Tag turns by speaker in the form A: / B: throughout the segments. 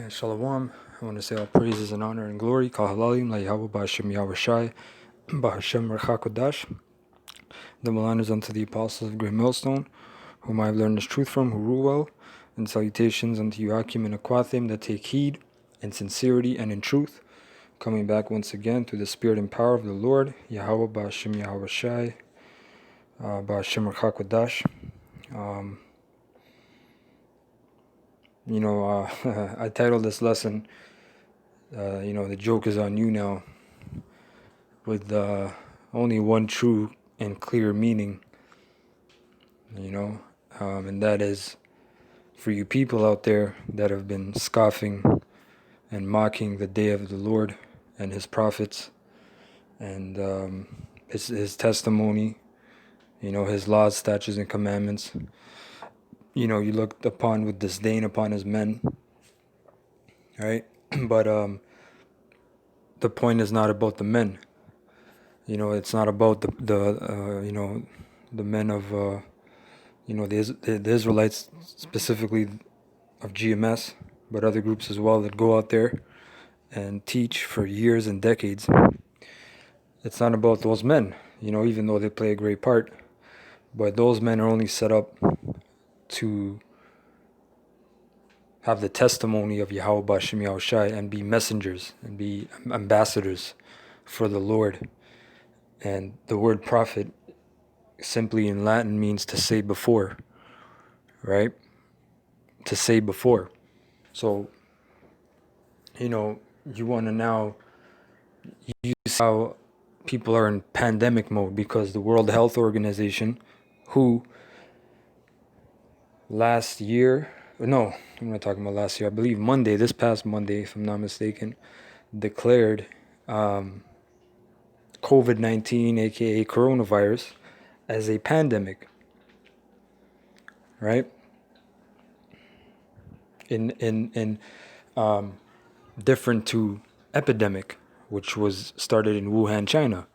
A: Shalom. I want to say all praises and honor and glory. Kal halalim la Yahweh ba'ashem Yahushai ba'ashem Rechakodash. The honors unto the apostles of Great Millstone, whom I have learned this truth from, who rule well, and salutations unto you Akim and Aquathim that take heed in sincerity and in truth, coming back once again through the spirit and power of the Lord, Yahweh ba'ashem Yahushai ba'ashem Rechakodash. I titled this lesson, the joke is on you now, with only one true and clear meaning, and that is for you people out there that have been scoffing and mocking the day of the Lord and his prophets and his testimony, his laws, statutes, and commandments. You looked upon with disdain upon his men, right? But the point is not about the men. It's not about the men of the Israelites, specifically of GMS, but other groups as well that go out there and teach for years and decades. It's not about those men, even though they play a great part, but those men are only set up to have the testimony of Yahweh B'Shem Yahushai and be messengers and be ambassadors for the Lord. And the word prophet simply in Latin means to say before, right? To say before. So, you want to now use how people are in pandemic mode because the World Health Organization, who last year, no, I'm not talking about last year, I believe this past Monday, if I'm not mistaken, declared COVID-19, aka coronavirus, as a pandemic, right? In different to epidemic, which was started in Wuhan, China.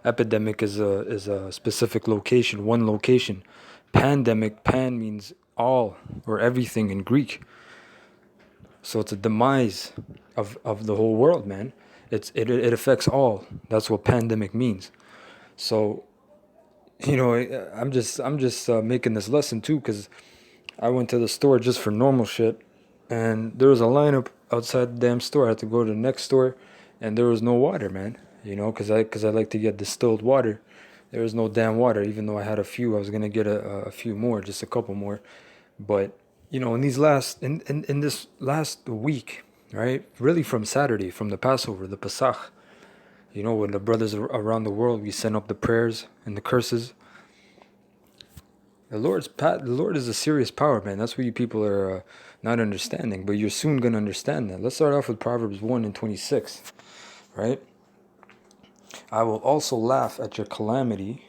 A: Epidemic is a specific location, one location. Pandemic, pan means all or everything in Greek. So it's a demise of the whole world, man. It affects all. That's what pandemic means. So, I'm just making this lesson too, because I went to the store just for normal shit, and there was a lineup outside the damn store. I had to go to the next store, and there was no water, man. Because I like to get distilled water. There was no damn water, even though I had a few. I was gonna get a few more, just a couple more. But in this last week, right? Really from Saturday, from the Passover, the Pesach. When the brothers around the world, we send up the prayers and the curses. The Lord is a serious power, man. That's what you people are not understanding, but you're soon going to understand that. Let's start off with Proverbs 1 and 26, right? I will also laugh at your calamity,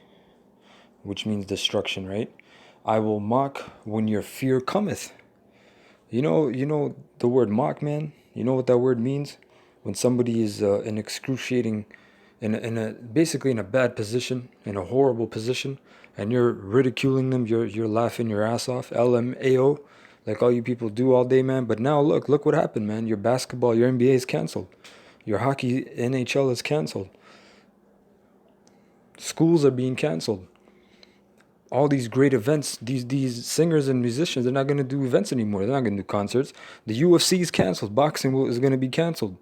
A: which means destruction, right? I will mock when your fear cometh. You know the word mock, man? You know what that word means? When somebody is in excruciating, basically in a bad position, in a horrible position, and you're ridiculing them, you're laughing your ass off, LMAO, like all you people do all day, man. But now look what happened, man. Your basketball, your NBA is canceled. Your hockey, NHL is canceled. Schools are being canceled. All these great events, these singers and musicians, they're not going to do events anymore. They're not going to do concerts. The UFC is canceled. Boxing is going to be canceled.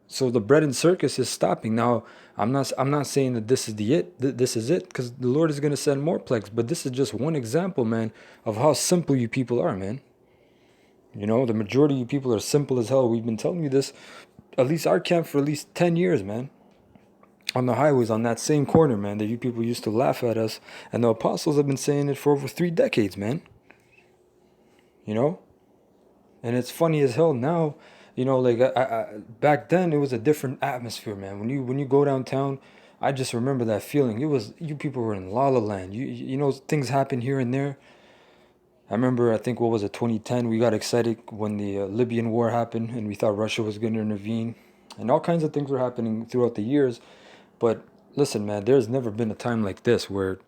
A: So the bread and circus is stopping. Now, I'm not saying that this is this is it, because the Lord is going to send more plagues. But this is just one example, man, of how simple you people are, man. The majority of you people are simple as hell. We've been telling you this, at least our camp, for at least 10 years, man. On the highways, on that same corner, man, that you people used to laugh at us. And the apostles have been saying it for over 3 decades, man. And it's funny as hell now. Back then it was a different atmosphere, man. When you go downtown, I just remember that feeling. It was, you people were in La La Land. Things happen here and there. I remember, I think, what was it, 2010, we got excited when the Libyan war happened, and we thought Russia was going to intervene, and all kinds of things were happening throughout the years. But listen, man, there's never been a time like this where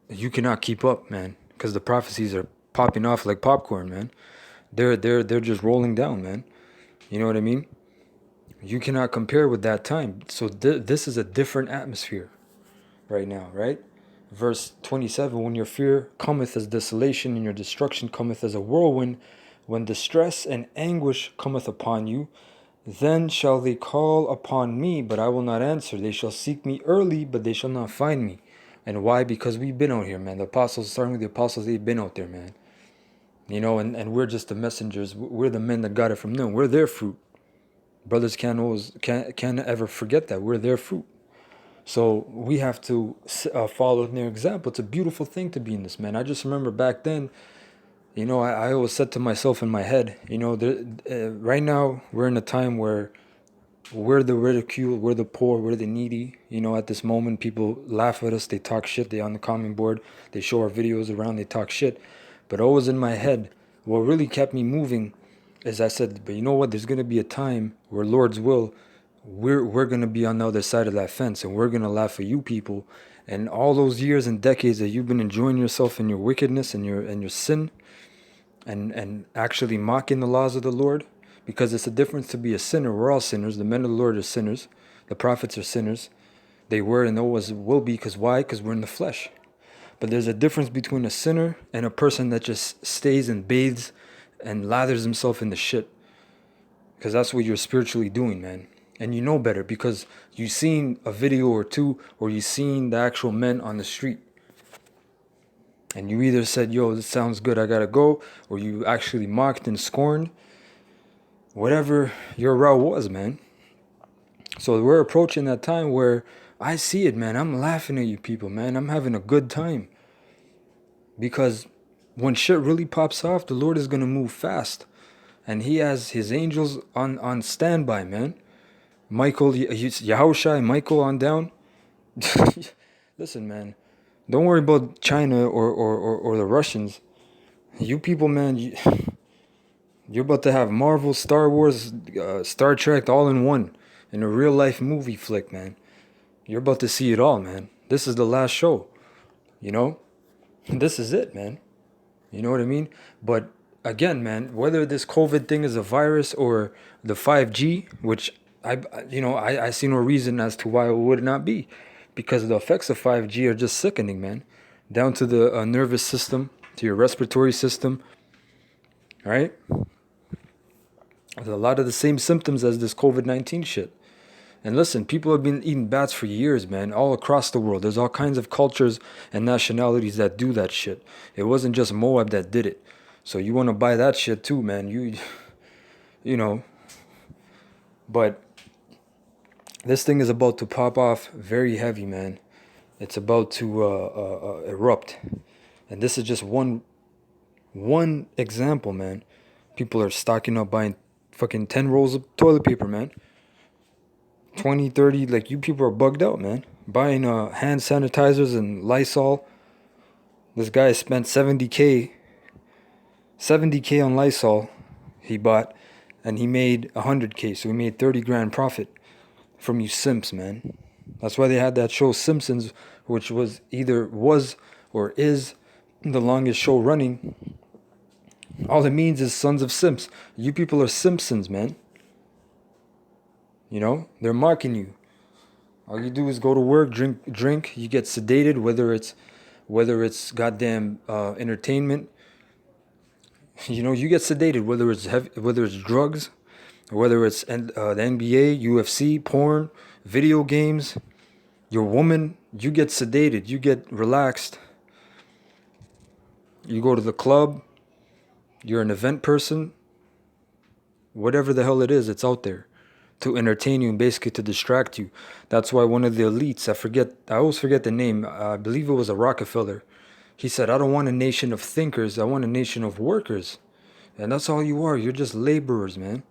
A: you cannot keep up, man, because the prophecies are popping off like popcorn, man. They're just rolling down, man. You know what I mean? You cannot compare with that time. So this is a different atmosphere right now, right? Verse 27, when your fear cometh as desolation and your destruction cometh as a whirlwind, when distress and anguish cometh upon you, then shall they call upon me, but I will not answer. They shall seek me early, but they shall not find me. And why? Because we've been out here, man. The apostles, starting with the apostles, they've been out there, man. You know, and we're just the messengers. We're the men that got it from them. We're their fruit. Brothers can't ever forget that. We're their fruit. So we have to follow their example. It's a beautiful thing to be in this, man. I just remember back then, you know, I always said to myself in my head, you know, right now we're in a time where we're the ridicule, we're the poor, we're the needy. You know, at this moment, people laugh at us, they talk shit, they on the comment board, they show our videos around, they talk shit. But always in my head, what really kept me moving is I said, but you know what? There's gonna be a time where Lord's will, we're gonna be on the other side of that fence, and we're gonna laugh at you people, and all those years and decades that you've been enjoying yourself in your wickedness and your sin, and actually mocking the laws of the Lord, because it's a difference to be a sinner. We're all sinners. The men of the Lord are sinners. The prophets are sinners. They were and always will be. Because why? Because we're in the flesh. But there's a difference between a sinner and a person that just stays and bathes and lathers himself in the shit. Because that's what you're spiritually doing, man. And you know better because you've seen a video or two, or you've seen the actual men on the street. And you either said, yo, this sounds good, I gotta go, or you actually mocked and scorned. Whatever your route was, man. So we're approaching that time where I see it, man. I'm laughing at you people, man. I'm having a good time. Because when shit really pops off, the Lord is going to move fast. And he has his angels on standby, man. Michael, Yahushai, Michael on down. Listen, man. Don't worry about China or the Russians. You people, man, you're about to have Marvel, Star Wars, Star Trek all in one. In a real life movie flick, man. You're about to see it all, man. This is the last show. You know? This is it, man. You know what I mean? But again, man, whether this COVID thing is a virus or the 5G, which I see no reason as to why it would not be, because the effects of 5G are just sickening, man. Down to the nervous system, to your respiratory system, right? There's a lot of the same symptoms as this COVID-19 shit. And listen, people have been eating bats for years, man, all across the world. There's all kinds of cultures and nationalities that do that shit. It wasn't just Moab that did it. So you want to buy that shit too, man. You know. But this thing is about to pop off very heavy, man. It's about to erupt. And this is just one example, man. People are stocking up buying fucking 10 rolls of toilet paper, man. 20, 30, like you people are bugged out, man. Buying hand sanitizers and Lysol. This guy spent 70K on Lysol he bought, and he made 100K, so he made 30 grand profit from you simps, man. That's why they had that show Simpsons, which was or is the longest show running. All it means is sons of simps. You people are Simpsons, man. You know, they're mocking you. All you do is go to work, drink. You get sedated, whether it's goddamn entertainment. You know, you get sedated, whether it's drugs, or whether it's the NBA, UFC, porn, video games. Your woman, you get sedated, you get relaxed. You go to the club. You're an event person. Whatever the hell it is, it's out there to entertain you and basically to distract you. That's why one of the elites, I always forget the name, I believe it was a Rockefeller. He said, I don't want a nation of thinkers, I want a nation of workers. And that's all you are. You're just laborers, man.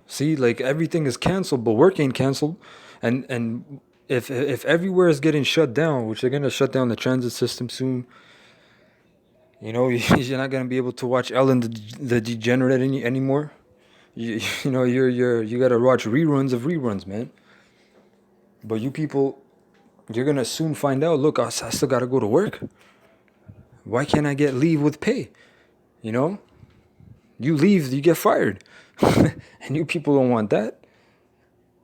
A: See, like everything is canceled, but work ain't canceled. And if everywhere is getting shut down, which they're gonna shut down the transit system soon, you know, you're not gonna be able to watch Ellen the Degenerate anymore. You know, you gotta watch reruns of reruns, man. But you people, you're gonna soon find out. Look, I still gotta go to work. Why can't I get leave with pay? You know, You leave, you get fired. And you people don't want that.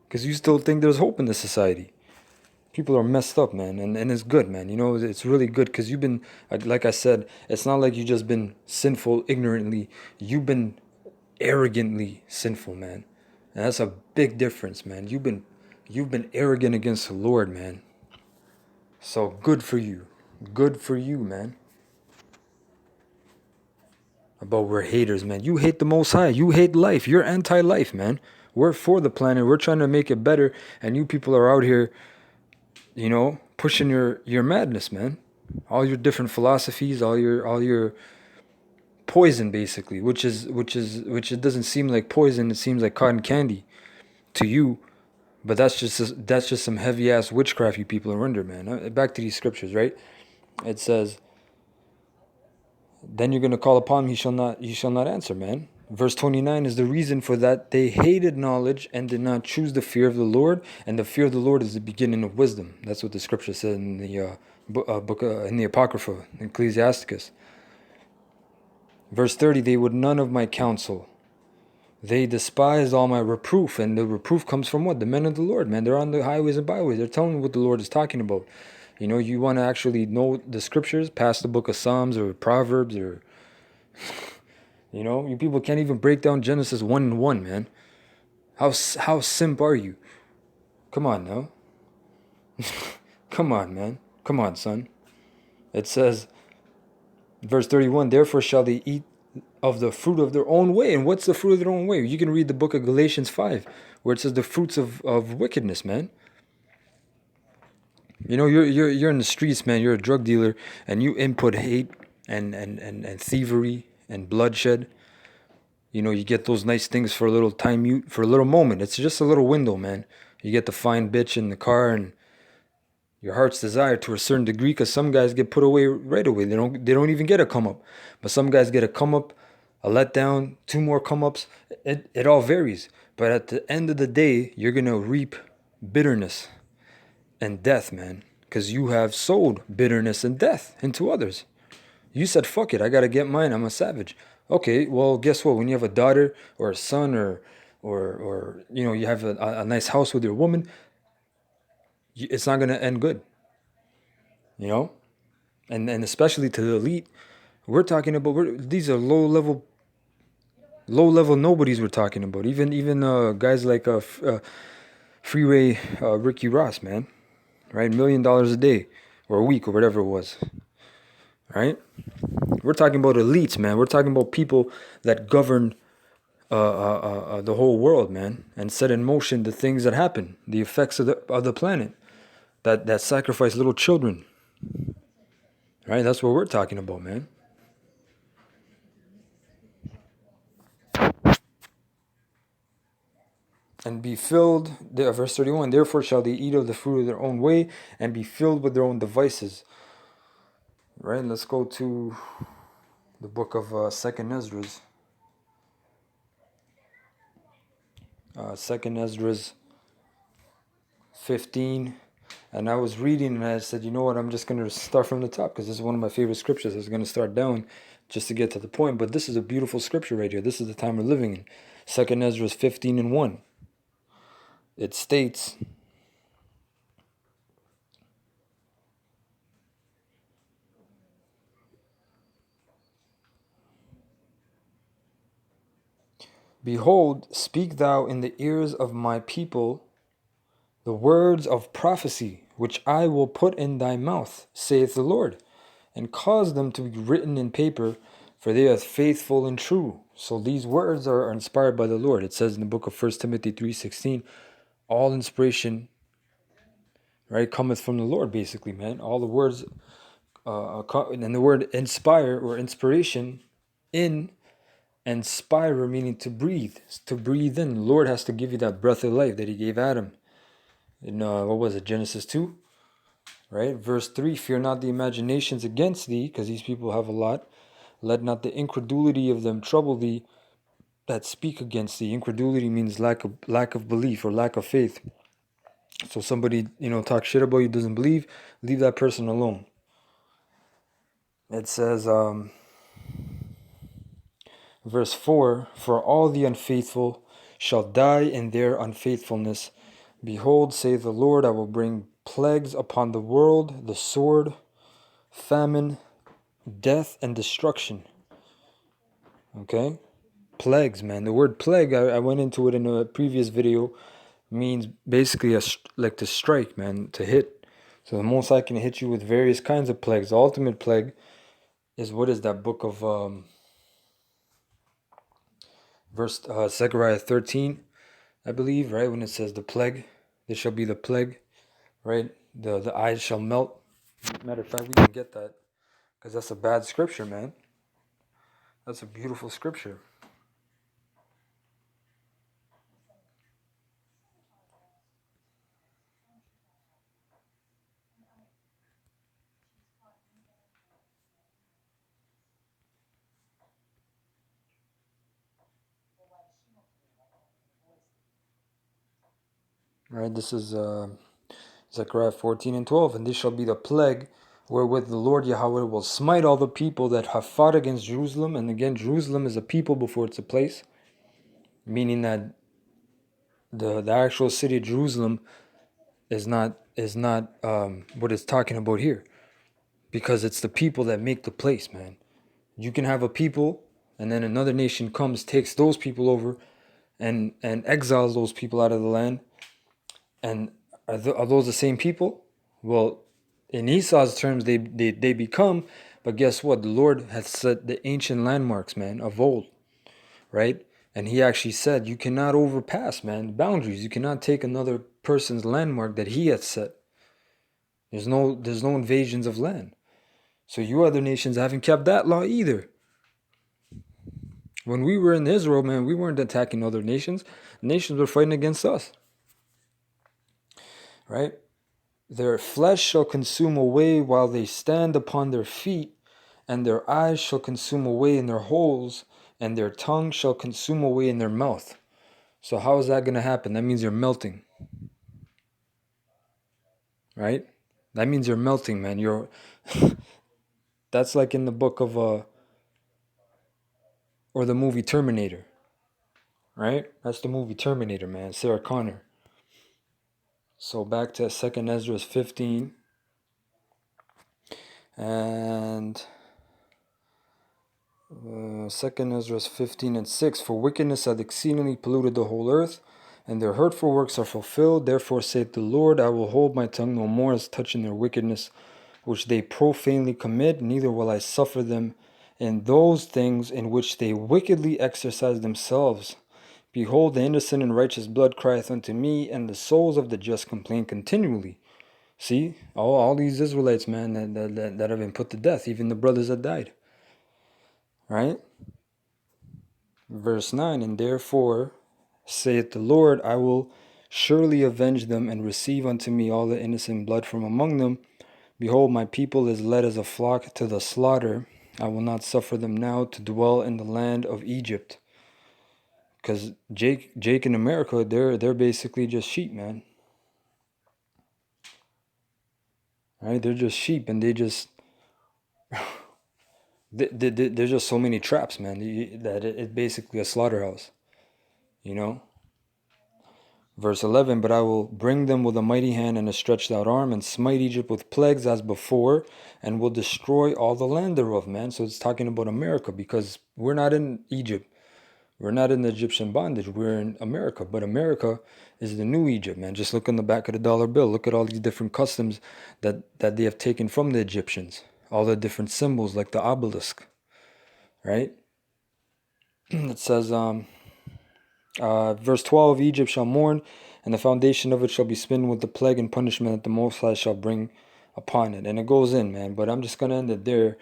A: Because you still think there's hope in this society. People are messed up, man, and it's good, man. You know, it's really good because you've been, like I said, it's not like you just been sinful ignorantly. You've been arrogantly sinful, man. And that's a big difference, man. You've been arrogant against the Lord, man. So good for you. Good for you, man. About we're haters, man. You hate the Most High. You hate life. You're anti-life, man. We're for the planet. We're trying to make it better, and you people are out here, pushing your madness, man. All your different philosophies, all your poison, basically, which it doesn't seem like poison. It seems like cotton candy to you, but that's just some heavy ass witchcraft you people are under, man. Back to these scriptures, right? It says, then you're gonna call upon him, he shall not answer, man. Verse 29 is the reason for that. They hated knowledge and did not choose the fear of the Lord, and the fear of the Lord is the beginning of wisdom. That's what the scripture said in the book in the Apocrypha, Ecclesiasticus. Verse 30, they would none of my counsel. They despised all my reproof, and the reproof comes from what? The men of the Lord, man. They're on the highways and byways. They're telling what the Lord is talking about. You want to actually know the scriptures, past the book of Psalms or Proverbs or, you people can't even break down Genesis 1 and 1, man. How simp are you? Come on now. Come on, man. Come on, son. It says, verse 31, therefore shall they eat of the fruit of their own way. And what's the fruit of their own way? You can read the book of Galatians 5, where it says the fruits of wickedness, man. You're in the streets, man. You're a drug dealer, and you input hate and thievery and bloodshed. You get those nice things for a little time, for a little moment. It's just a little window, man. You get the fine bitch in the car and your heart's desire to a certain degree, because some guys get put away right away. They don't even get a come up, but some guys get a come up, a letdown, two more come ups. It all varies, but at the end of the day, you're gonna reap bitterness and death, man, because you have sowed bitterness and death into others. You said, fuck it, I gotta get mine, I'm a savage. Okay, well, guess what? When you have a daughter or a son, or you have a nice house with your woman, it's not gonna end good, you know? And especially to the elite, we're talking about, these are low level nobodies we're talking about. Even guys like Freeway Ricky Ross, man, right? $1 million a day or a week or whatever it was, right? We're talking about elites, man. We're talking about people that govern the whole world, man, and set in motion the things that happen, the effects of the planet, that sacrifice little children, right? That's what we're talking about, man. And be filled, verse 31, therefore shall they eat of the fruit of their own way and be filled with their own devices. Right? Let's go to the book of Second Esdras. Second Esdras 15. And I was reading and I said, you know what, I'm just going to start from the top because this is one of my favorite scriptures. I was going to start down just to get to the point. But this is a beautiful scripture right here. This is the time we're living in. Second Esdras 15 and 1. It states, behold, speak thou in the ears of my people the words of prophecy, which I will put in thy mouth, saith the Lord, and cause them to be written in paper, for they are faithful and true. So these words are inspired by the Lord. It says in the book of 1 Timothy 3:16, all inspiration, right, cometh from the Lord, basically, man. All the words, and the word inspire or inspiration, inspire, meaning to breathe in. The Lord has to give you that breath of life that he gave Adam in what was it, Genesis 2, right? Verse 3, fear not the imaginations against thee, because these people have a lot. Let not the incredulity of them trouble thee that speak against thee. Incredulity means lack of belief or lack of faith. So somebody, talk shit about you, doesn't believe, leave that person alone. It says, Verse 4, for all the unfaithful shall die in their unfaithfulness. Behold, saith the Lord, I will bring plagues upon the world, the sword, famine, death, and destruction. Okay? Plagues, man. The word plague, I went into it in a previous video, means basically like to strike, man, to hit. So the Most High can hit you with various kinds of plagues. The ultimate plague is, what is that book of Zechariah 13, I believe, right? When it says the plague, this shall be the plague, right? The eyes shall melt. Matter of fact, we can get that because that's a bad scripture, man. That's a beautiful scripture. Right, this is Zechariah 14 and 12. And this shall be the plague wherewith the Lord Yahweh will smite all the people that have fought against Jerusalem. And again, Jerusalem is a people before it's a place, meaning that the actual city of Jerusalem is not what it's talking about here, because it's the people that make the place, man. You can have a people, and then another nation comes, takes those people over, and exiles those people out of the land. And are those the same people? Well, in Esau's terms, they become, but guess what? The Lord has set the ancient landmarks, man, of old, right? And he actually said, you cannot overpass, man, boundaries. You cannot take another person's landmark that he has set. There's no invasions of land. So you other nations haven't kept that law either. When we were in Israel, man, we weren't attacking other nations. Nations were fighting against us. Right? Their flesh shall consume away while they stand upon their feet, and their eyes shall consume away in their holes, and their tongue shall consume away in their mouth. So how is that going to happen? That means you're melting. Right? That means you're melting, man. You're that's like in the book of or the movie Terminator. Right? That's the movie Terminator, man. Sarah Connor. So back to 2nd Ezra 15. And 2nd Ezra 15 and 6. For wickedness hath exceedingly polluted the whole earth, and their hurtful works are fulfilled. Therefore saith the Lord, I will hold my tongue no more as touching their wickedness, which they profanely commit, neither will I suffer them in those things in which they wickedly exercise themselves. Behold, the innocent and righteous blood crieth unto me, and the souls of the just complain continually. See, all these Israelites, man, that have been put to death, even the brothers that died. Right? Verse 9, and therefore saith the Lord, I will surely avenge them and receive unto me all the innocent blood from among them. Behold, my people is led as a flock to the slaughter. I will not suffer them now to dwell in the land of Egypt. Because Jake in America, they're basically just sheep, man. Right? They're just sheep, and they just there's just so many traps, man, that it's basically a slaughterhouse. You know? Verse 11, but I will bring them with a mighty hand and a stretched out arm, and smite Egypt with plagues as before, and will destroy all the land thereof, man. So it's talking about America, because we're not in Egypt. We're not in the Egyptian bondage. We're in America. But America is the new Egypt, man. Just look on the back of the dollar bill. Look at all these different customs that they have taken from the Egyptians. All the different symbols, like the obelisk. Right? It says, verse 12, Egypt shall mourn, and the foundation of it shall be smitten with the plague and punishment that the Most High shall bring upon it. And it goes in, man. But I'm just going to end it there,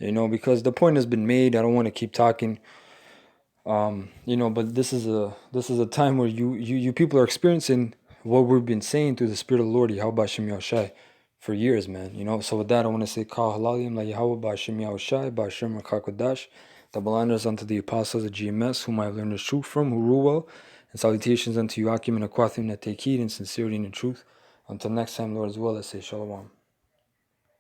A: because the point has been made. I don't want to keep talking. But this is a time where you people are experiencing what we've been saying through the Spirit of the Lord, Yahweh Ba'Shem Yahushai, for years, man. So with that, I want to say, Kal Halalim La Yahweh Ba'Shem Yahushai, Ba'Shem Rakakodash, double honors unto the apostles of GMS, whom I have learned the truth from, who rule well, and salutations unto you, Akim and Aquathim, that take heed in sincerity and in truth. Until next time, Lord, as well, let's say Shalom.